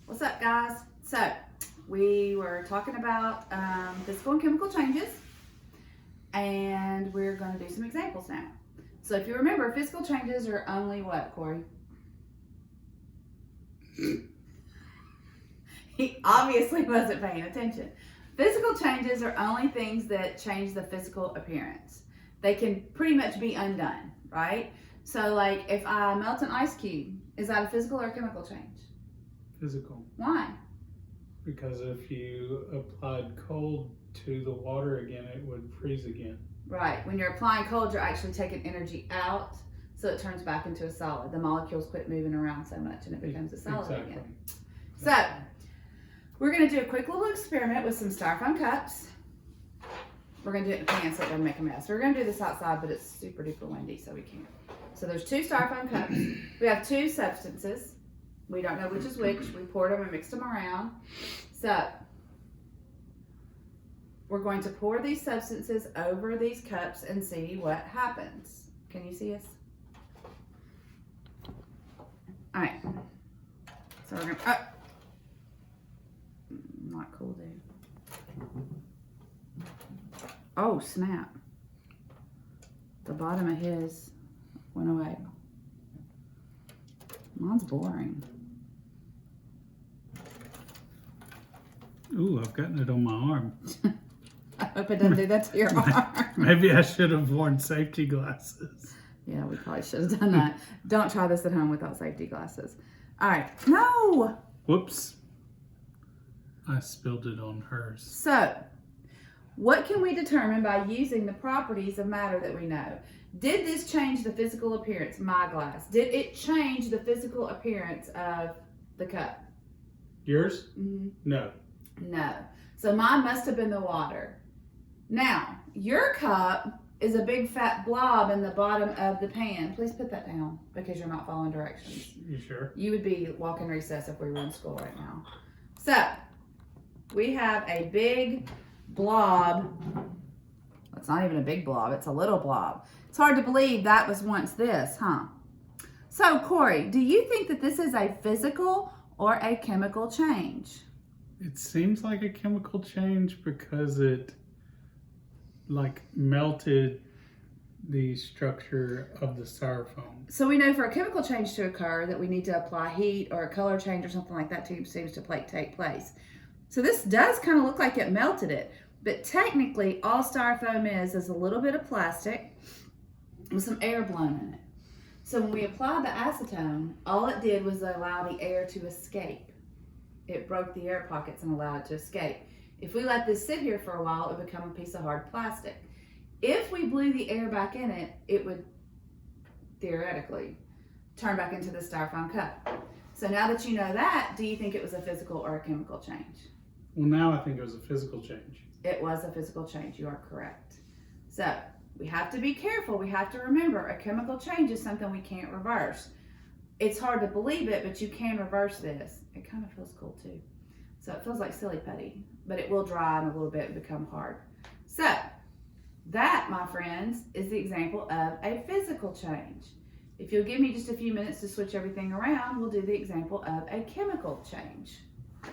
What's up, guys? So, we were talking about physical and chemical changes, and we're going to do some examples now. So, if you remember, physical changes are only what, Corey? He obviously wasn't paying attention. Physical changes are only things that change the physical appearance. They can pretty much be undone, right? So, like if I melt an ice cube, is that a physical or a chemical change? Physical. Why? Because if you applied cold to the water again, it would freeze again. Right. When you're applying cold, you're actually taking energy out, so it turns back into a solid. The molecules quit moving around so much and it becomes a solid again. So, we're going to do a quick little experiment with some styrofoam cups. We're going to do it in a pan so it doesn't make a mess. We're going to do this outside, but it's super duper windy, so we can't. So there's two styrofoam cups. We have two substances. We don't know which is which. We poured them and mixed them around. So we're going to pour these substances over these cups and see what happens. Can you see us? All right. So we're going to... Not cool, dude. Oh, snap. The bottom of his went away. Mine's boring. Ooh, I've gotten it on my arm. I hope it doesn't do that to your arm. Maybe I should have worn safety glasses. Yeah, we probably should have done that. Don't try this at home without safety glasses. All right. No! Whoops. I spilled it on hers. So, what can we determine by using the properties of matter that we know? Did this change the physical appearance, my glass? Did it change the physical appearance of the cup? Yours? Mm-hmm. No. No. So mine must have been the water. Now, your cup is a big fat blob in the bottom of the pan. Please put that down because you're not following directions. You sure? You would be walking recess if we were in school right now. So, we have a big blob. It's not even a big blob, it's a little blob. It's hard to believe that was once this, huh? So, Corey, do you think that this is a physical or a chemical change? It seems like a chemical change because it melted the structure of the styrofoam. So we know for a chemical change to occur that we need to apply heat, or a color change or something like that seems to take place. So this does kind of look like it melted it, but technically all styrofoam is a little bit of plastic with some air blown in it. So when we applied the acetone, all it did was allow the air to escape. It broke the air pockets and allowed it to escape. If we let this sit here for a while, it would become a piece of hard plastic. If we blew the air back in it, it would theoretically turn back into the styrofoam cup. So now that you know that, do you think it was a physical or a chemical change? Well, now I think it was a physical change. It was a physical change. You are correct. So we have to be careful. We have to remember a chemical change is something we can't reverse. It's hard to believe it, but you can reverse this. It kind of feels cool too. So it feels like silly putty, but it will dry in a little bit and become hard. So that, my friends, is the example of a physical change. If you'll give me just a few minutes to switch everything around, we'll do the example of a chemical change.